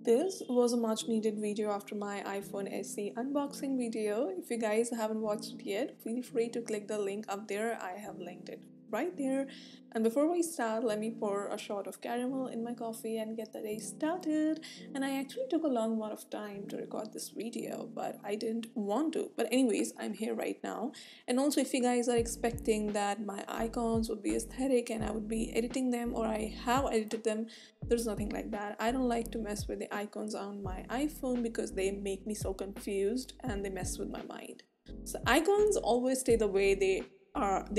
This was a much needed video after my iPhone SE unboxing video. If you guys haven't watched it yet, feel free to click the link up there. I have linked it right there. And before we start, let me pour a shot of caramel in my coffee and get the day started. And I actually took a long amount of time to record this video, but I didn't want to. But anyways, I'm here right now. And also, if you guys are expecting that my icons would be aesthetic and I would be editing them or I have edited them, there's nothing like that. I don't like to mess with the icons on my iPhone because they make me so confused and they mess with my mind. So icons always stay the way they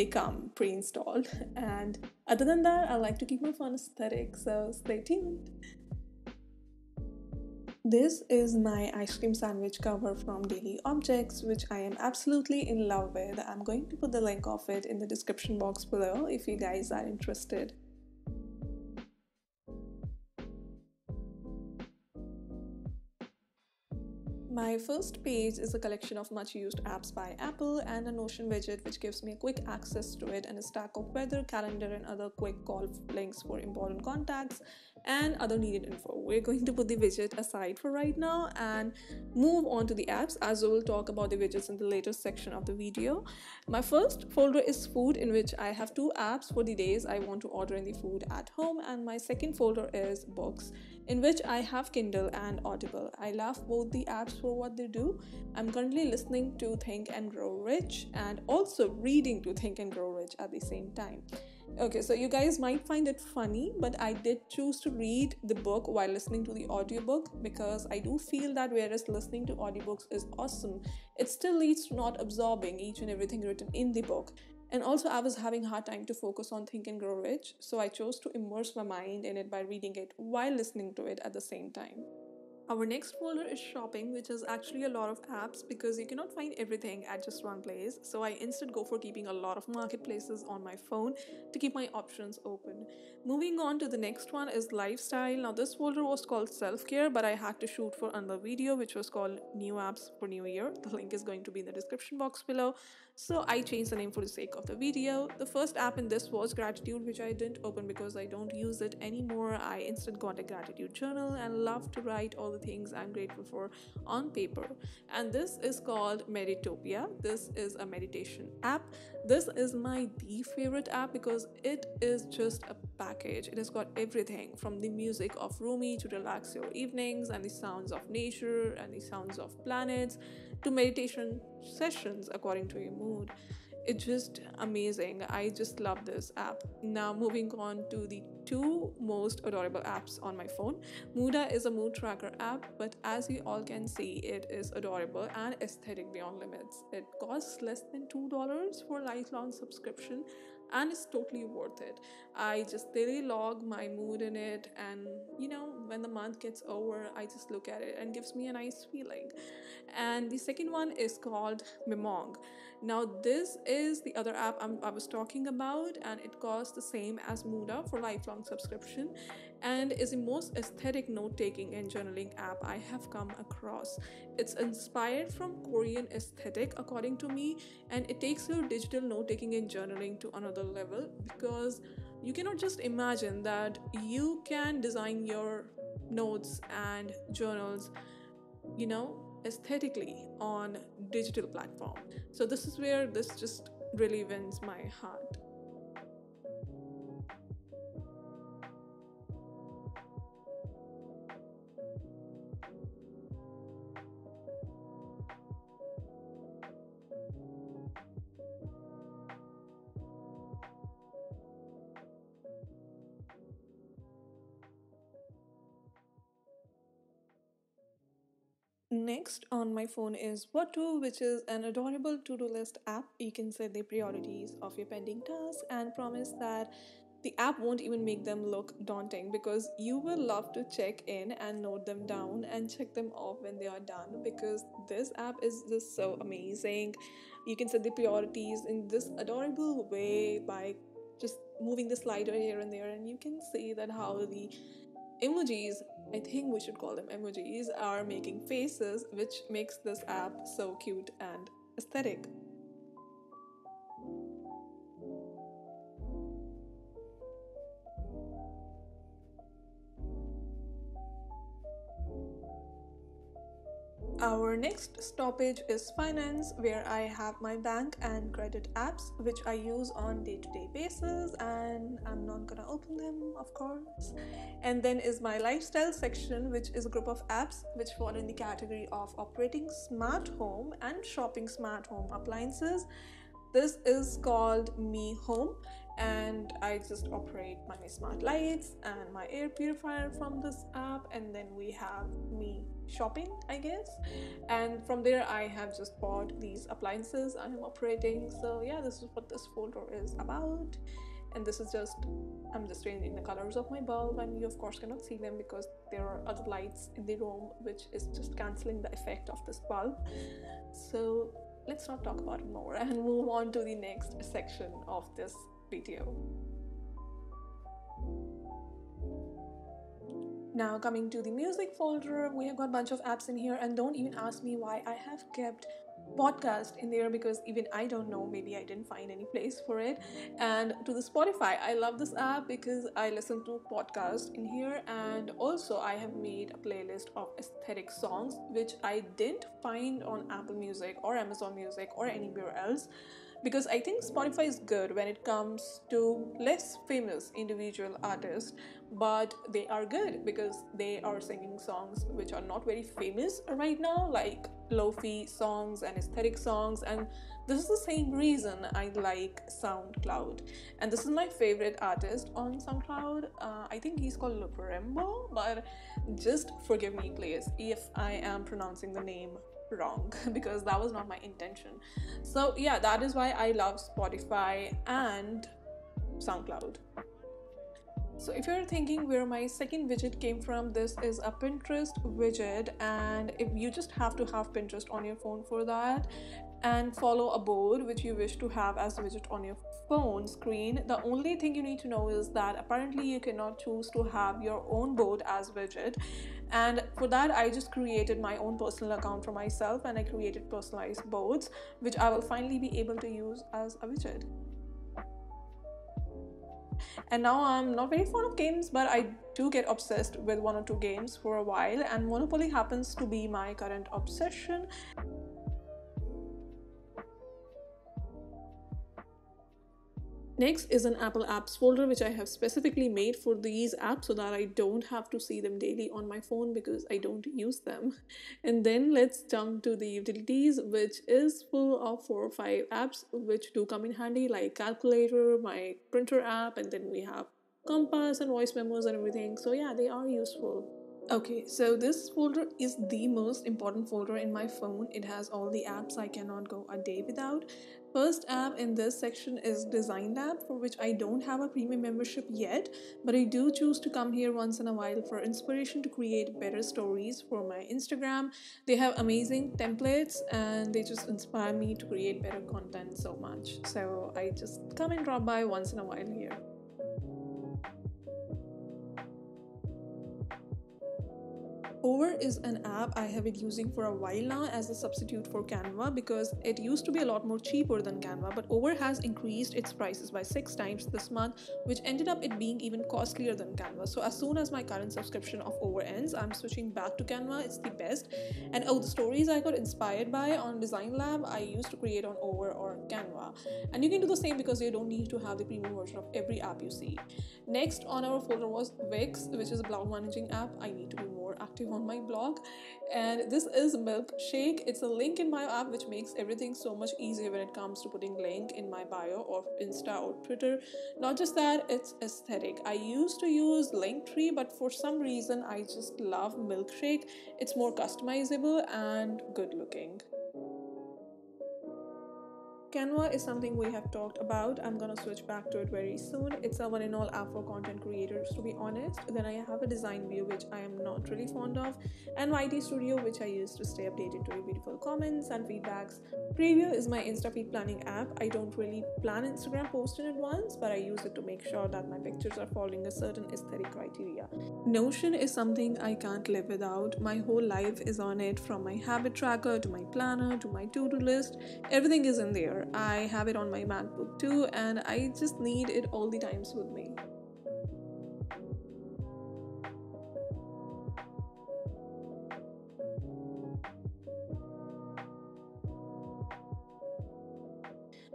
come pre-installed, and other than that I like to keep my phone aesthetic, so stay tuned. This is my ice cream sandwich cover from Daily Objects, which I am absolutely in love with. I'm going to put the link of it in the description box below if you guys are interested. My first page is a collection of much used apps by Apple and a Notion widget which gives me quick access to it, and a stack of weather, calendar and other quick call links for important contacts and other needed info. We're going to put the widget aside for right now and move on to the apps, as we will talk about the widgets in the later section of the video. My first folder is food, in which I have two apps for the days I want to order in the food at home, and my second folder is books, in which I have Kindle and Audible. I love both the apps for what they do. I'm currently listening to Think and Grow Rich and also reading to Think and Grow Rich at the same time. Okay, so you guys might find it funny, but I did choose to read the book while listening to the audiobook because I do feel that whereas listening to audiobooks is awesome, it still leads to not absorbing each and everything written in the book. And also, I was having a hard time to focus on Think and Grow Rich, so I chose to immerse my mind in it by reading it while listening to it at the same time. Our next folder is shopping, which is actually a lot of apps because you cannot find everything at just one place. So I instead go for keeping a lot of marketplaces on my phone to keep my options open. Moving on to the next one is lifestyle. Now this folder was called self-care, but I had to shoot for another video which was called new apps for new year. The link is going to be in the description box below. So I changed the name for the sake of the video. The first app in this was gratitude, which I didn't open because I don't use it anymore. I instead got a gratitude journal and love to write all the things I'm grateful for on paper. And this is called Meritopia. This is a meditation app. This is my the favorite app because it is just a package. It has got everything from the music of Rumi to relax your evenings, and the sounds of nature and the sounds of planets, to meditation sessions according to your mood. It's just amazing. I just love this app. Now, moving on to the two most adorable apps on my phone. Muda is a mood tracker app, but as you all can see, it is adorable and aesthetic beyond limits. It costs less than $2 for a lifelong subscription and it's totally worth it. I just daily log my mood in it, and when the month gets over, I just look at it and gives me a nice feeling. And the second one is called Memong. Now, this is the other app I was talking about, and it costs the same as Muda for lifelong subscription, and is the most aesthetic note-taking and journaling app I have come across. It's inspired from Korean aesthetic, according to me, and it takes your digital note-taking and journaling to another level because you cannot just imagine that you can design your notes and journals, aesthetically on digital platform. So this is where this just really wins my heart. Next on my phone is What2, which is an adorable to-do list app. You can set the priorities of your pending tasks and promise that the app won't even make them look daunting because you will love to check in and note them down and check them off when they are done, because this app is just so amazing. You can set the priorities in this adorable way by just moving the slider here and there, and you can see that how the emojis, I think we should call them emojis, are making faces, which makes this app so cute and aesthetic. Our next stoppage is finance, where I have my bank and credit apps which I use on day-to-day basis, and I'm not gonna open them, of course. And then is my lifestyle section, which is a group of apps which fall in the category of operating smart home and shopping smart home appliances. This is called Me Home, and I just operate my smart lights and my air purifier from this app. And then we have Me Shopping, I guess, and from there I have just bought these appliances I am operating. So yeah, this is what this folder is about. And this is just, I'm just changing the colors of my bulb, and you of course cannot see them because there are other lights in the room which is just cancelling the effect of this bulb. So let's not talk about it more and move on to the next section of this video. Now coming to the music folder, we have got a bunch of apps in here, and don't even ask me why I have kept podcast in there, because even I don't know, maybe I didn't find any place for it. And to the Spotify, I love this app because I listen to podcasts in here, and also I have made a playlist of aesthetic songs which I didn't find on Apple Music or Amazon Music or anywhere else, because I think Spotify is good when it comes to less famous individual artists, but they are good because they are singing songs which are not very famous right now, like lo-fi songs and aesthetic songs. And this is the same reason I like SoundCloud, and this is my favorite artist on SoundCloud. I think he's called Luperembo, but just forgive me please if I am pronouncing the name wrong because that was not my intention. So yeah, that is why I love Spotify and SoundCloud. So if you're thinking where my second widget came from, this is a Pinterest widget, and if you just have to have Pinterest on your phone for that and follow a board which you wish to have as a widget on your phone screen. The only thing you need to know is that apparently you cannot choose to have your own board as widget, and for that I just created my own personal account for myself, and I created personalized boards which I will finally be able to use as a widget. And now I'm not very fond of games, but I do get obsessed with one or two games for a while, and Monopoly happens to be my current obsession. Next is an Apple Apps folder which I have specifically made for these apps so that I don't have to see them daily on my phone because I don't use them. And then let's jump to the utilities, which is full of 4 or 5 apps which do come in handy, like calculator, my printer app, and then we have compass and voice memos and everything. So yeah, they are useful. Okay, so this folder is the most important folder in my phone. It has all the apps I cannot go a day without. First app in this section is Design Lab, for which I don't have a premium membership yet, but I do choose to come here once in a while for inspiration to create better stories for my Instagram. They have amazing templates and they just inspire me to create better content so much. So I just come and drop by once in a while here. Over is an app I have been using for a while now as a substitute for Canva, because it used to be a lot more cheaper than Canva, but Over has increased its prices by 6 times this month, which ended up it being even costlier than Canva. So as soon as my current subscription of Over ends, I'm switching back to Canva. It's the best. And the stories I got inspired by on Design Lab, I used to create on Over or Canva. And you can do the same because you don't need to have the premium version of every app you see. Next on our folder was Wix, which is a blog managing app. I need to be more active on my blog, and this is Milkshake. It's a link in my app which makes everything so much easier when it comes to putting link in my bio of Insta or Twitter. Not just that, it's aesthetic. I used to use Linktree, but for some reason I just love Milkshake. It's more customizable and good looking. Canva is something we have talked about. I'm gonna switch back to it very soon. It's a one and all app for content creators, to be honest. Then I have a design view which I am not really fond of, and YT Studio which I use to stay updated to your beautiful comments and feedbacks. Preview is my Insta feed planning app. I don't really plan Instagram posts in advance, but I use it to make sure that my pictures are following a certain aesthetic criteria. Notion is something I can't live without. My whole life is on it, from my habit tracker to my planner to my to-do list. Everything is in there. I have it on my MacBook too, and I just need it all the times with me.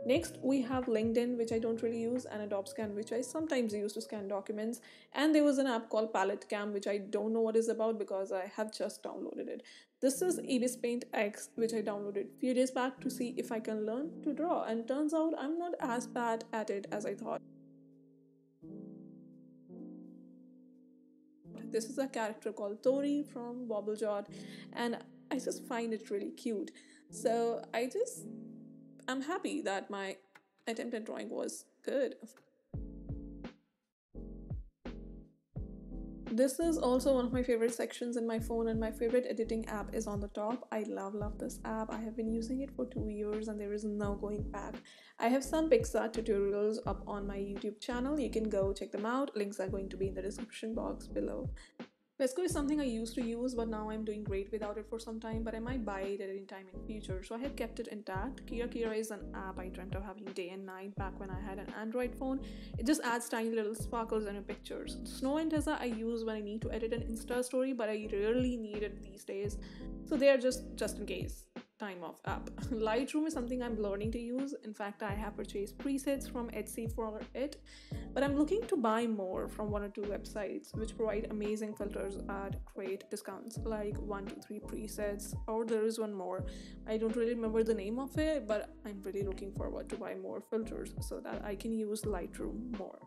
Next, we have LinkedIn, which I don't really use, and Adobe Scan, which I sometimes use to scan documents. And there was an app called Palette Cam, which I don't know what is about because I have just downloaded it. This is ibisPaint X, which I downloaded a few days back to see if I can learn to draw. And turns out I'm not as bad at it as I thought. This is a character called Tori from Bobblejot, and I just find it really cute. So I'm happy that my attempt at drawing was good. This is also one of my favorite sections in my phone, and my favorite editing app is on the top. I love this app. I have been using it for 2 years and there is no going back. I have some PicsArt tutorials up on my YouTube channel. You can go check them out. Links are going to be in the description box below. VSCO is something I used to use, but now I'm doing great without it for some time, but I might buy it at any time in future, so I have kept it intact. Kirakira is an app I dreamt of having day and night back when I had an Android phone. It just adds tiny little sparkles in your pictures. Snow and Tezza I use when I need to edit an Insta story, but I rarely need it these days, so they are just in case time of app. Lightroom is something I'm learning to use. In fact, I have purchased presets from Etsy for it, but I'm looking to buy more from one or two websites which provide amazing filters at great discounts, like 1, 2, 3 presets, or there is one more. I don't really remember the name of it, but I'm really looking forward to buy more filters so that I can use Lightroom more.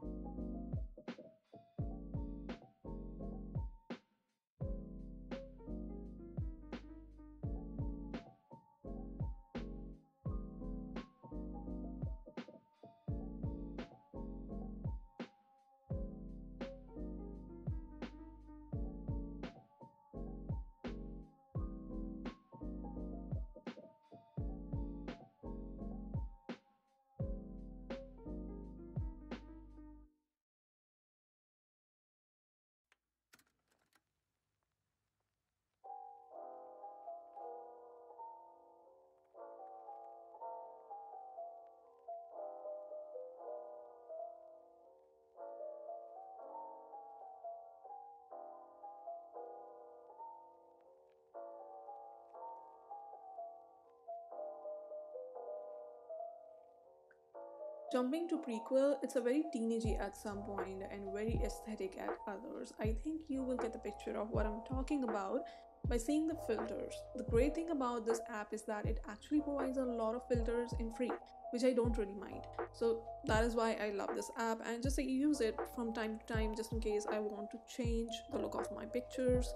Jumping to prequel, it's a very teenagey at some point and very aesthetic at others. I think you will get the picture of what I'm talking about by seeing the filters. The great thing about this app is that it actually provides a lot of filters in free, which I don't really mind. So that is why I love this app, and just I use it from time to time just in case I want to change the look of my pictures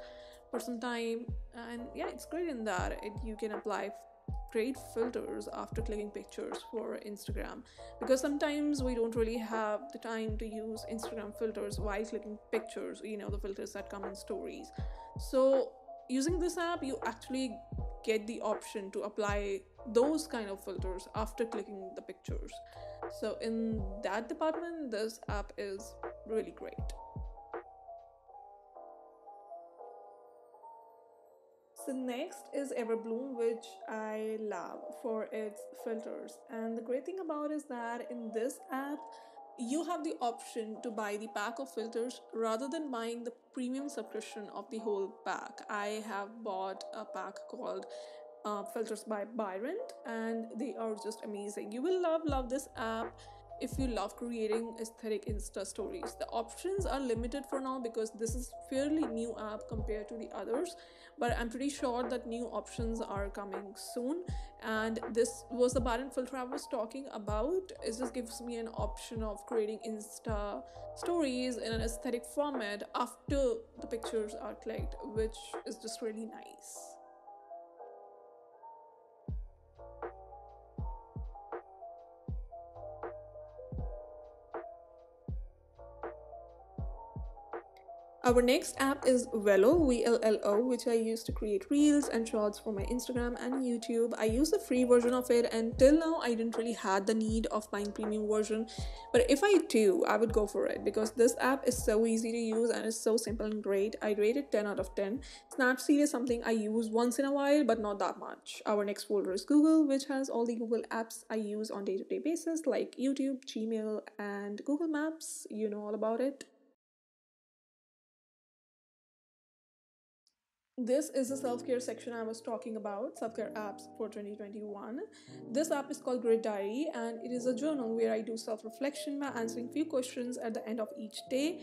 for some time. And yeah, it's great in that you can apply great filters after clicking pictures for Instagram, because sometimes we don't really have the time to use Instagram filters while clicking pictures, the filters that come in stories. So using this app, you actually get the option to apply those kind of filters after clicking the pictures. So in that department, this app is really great. So next is Everbloom, which I love for its filters. And the great thing about is that in this app, you have the option to buy the pack of filters rather than buying the premium subscription of the whole pack. I have bought a pack called filters by Byron, and they are just amazing. You will love this app if you love creating aesthetic Insta stories. The options are limited for now because this is fairly new app compared to the others, but I'm pretty sure that new options are coming soon. And this was the Byron filter I was talking about. It just gives me an option of creating Insta stories in an aesthetic format after the pictures are clicked, which is just really nice. Our next app is vllo, VLLO, which I use to create reels and shorts for my Instagram and YouTube. I use the free version of it, and till now I didn't really had the need of buying premium version. But if I do, I would go for it because this app is so easy to use and it's so simple and great. I rate it 10 out of 10. Snapseed is something I use once in a while, but not that much. Our next folder is Google, which has all the Google apps I use on day-to-day basis, like YouTube, Gmail, and Google Maps. You know all about it. This is the self-care section I was talking about, self-care apps for 2021. This app is called Grid Diary, and it is a journal where I do self-reflection by answering few questions at the end of each day.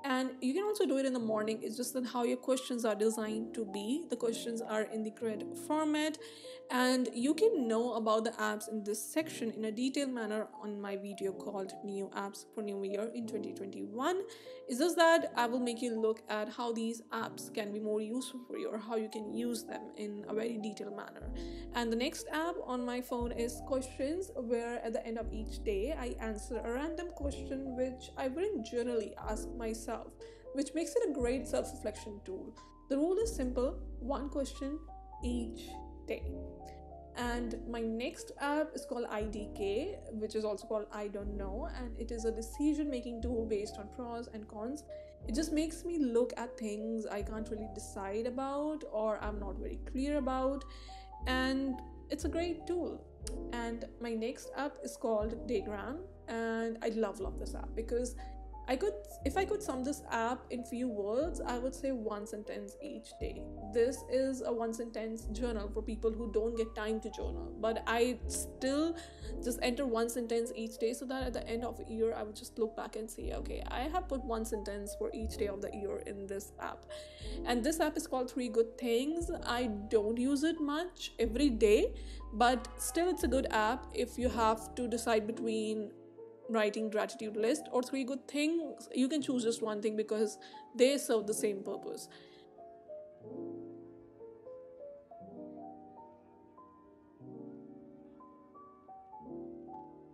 And you can also do it in the morning. It's just that how your questions are designed to be. The questions are in the grid format, and you can know about the apps in this section in a detailed manner on my video called New Apps for New Year in 2021. It's just that I will make you look at how these apps can be more useful for you or how you can use them in a very detailed manner. And the next app on my phone is Questions, where at the end of each day I answer a random question which I wouldn't generally ask myself, which makes it a great self reflection tool. The rule is simple: one question each day. And my next app is called IDK, which is also called I Don't Know, and it is a decision making tool based on pros and cons. It just makes me look at things I can't really decide about or I'm not very clear about, and it's a great tool. And my next app is called Daygram, and I love this app because I could, if I could sum this app in few words, I would say one sentence each day. This is a one sentence journal for people who don't get time to journal, but I still just enter one sentence each day so that at the end of the year I would just look back and say, okay, I have put one sentence for each day of the year in this app. And this app is called Three Good Things. I don't use it much every day, but still it's a good app if you have to decide between writing gratitude list or three good things. You can choose just one thing because they serve the same purpose.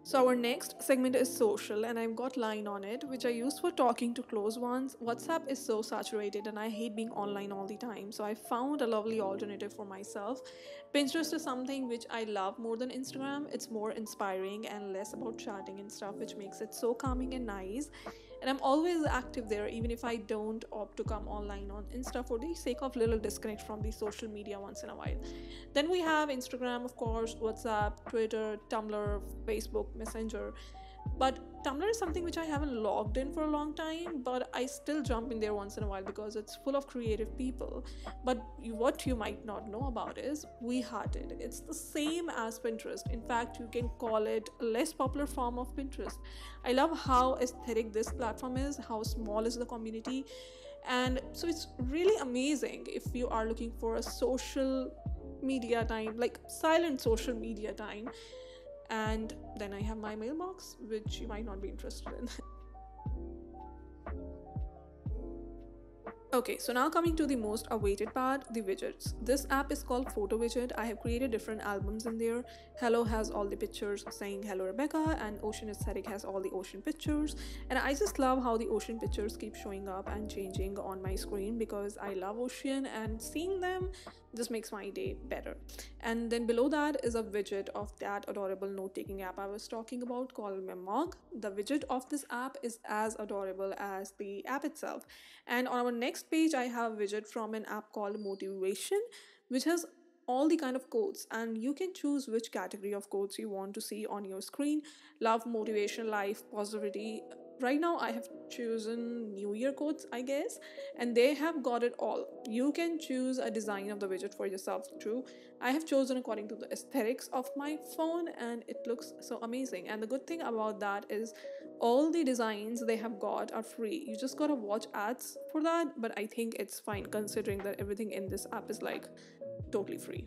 So our next segment is social, and I've got line on it, which I use for talking to close ones. WhatsApp is so saturated, and I hate being online all the time. So I found a lovely alternative for myself. Pinterest is something which I love more than Instagram. It's more inspiring and less about chatting and stuff, which makes it so calming and nice. And I'm always active there, even if I don't opt to come online on Insta for the sake of little disconnect from the social media once in a while. Then we have Instagram, of course, WhatsApp, Twitter, Tumblr, Facebook, Messenger. But Tumblr is something which I haven't logged in for a long time, but I still jump in there once in a while because it's full of creative people. But what you might not know about is We Hearted. It's the same as Pinterest. In fact, you can call it a less popular form of Pinterest. I love how aesthetic this platform is, how small is the community, and so it's really amazing if you are looking for a social media time, like silent social media time. And then I have my mailbox, which you might not be interested in. Okay, so now coming to the most awaited part, the widgets. This app is called Photo Widget. I have created different albums in there. Hello has all the pictures saying Hello Rebecca, and Ocean Aesthetic has all the ocean pictures. And I just love how the ocean pictures keep showing up and changing on my screen because I love ocean, and seeing them just makes my day better. And then below that is a widget of that adorable note-taking app I was talking about called Memong. The widget of this app is as adorable as the app itself. And on our next page, I have a widget from an app called Motivation, which has all the kind of quotes, and you can choose which category of quotes you want to see on your screen: love, motivation, life, positivity. Right now I have chosen New Year quotes, I guess, and they have got it all. You can choose a design of the widget for yourself too. I have chosen according to the aesthetics of my phone, and it looks so amazing. And the good thing about that is all the designs they have got are free. You just gotta watch ads for that, but I think it's fine considering that everything in this app is like totally free.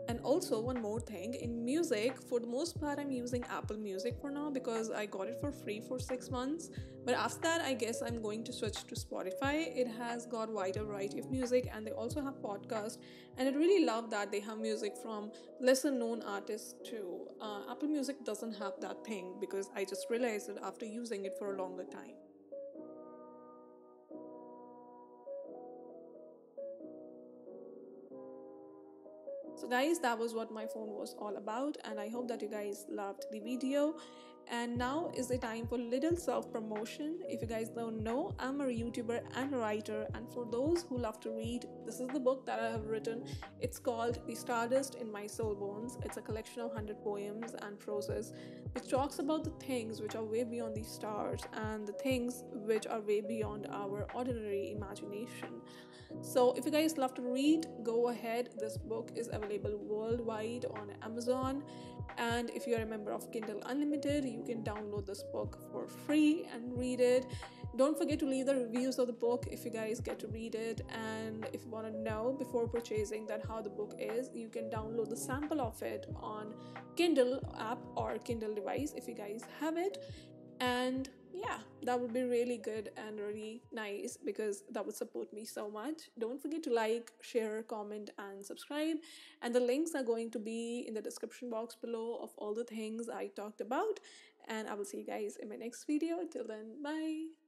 And also, one more thing, in music, for the most part, I'm using Apple Music for now because I got it for free for 6 months. But after that, I guess I'm going to switch to Spotify. It has got wider variety of music, and they also have podcasts. And I really love that they have music from lesser known artists too. Apple Music doesn't have that thing because I just realized it after using it for a longer time. So guys, that was what my phone was all about, and I hope that you guys loved the video. And now is the time for little self-promotion. If you guys don't know, I'm a YouTuber and a writer, and for those who love to read, this is the book that I have written. It's called The Stardust in My Soul Bones. It's a collection of 100 poems and proses which talks about the things which are way beyond the stars and the things which are way beyond our ordinary imagination. So if you guys love to read, go ahead. This book is available worldwide on Amazon, and if you're a member of Kindle Unlimited, you can download this book for free and read it. Don't forget to leave the reviews of the book if you guys get to read it, and if you want to know before purchasing that how the book is, you can download the sample of it on Kindle app or Kindle device if you guys have it. And yeah, that would be really good and really nice because that would support me so much. Don't forget to like, share, comment, and subscribe. And the links are going to be in the description box below of all the things I talked about. And I will see you guys in my next video. Till then, bye.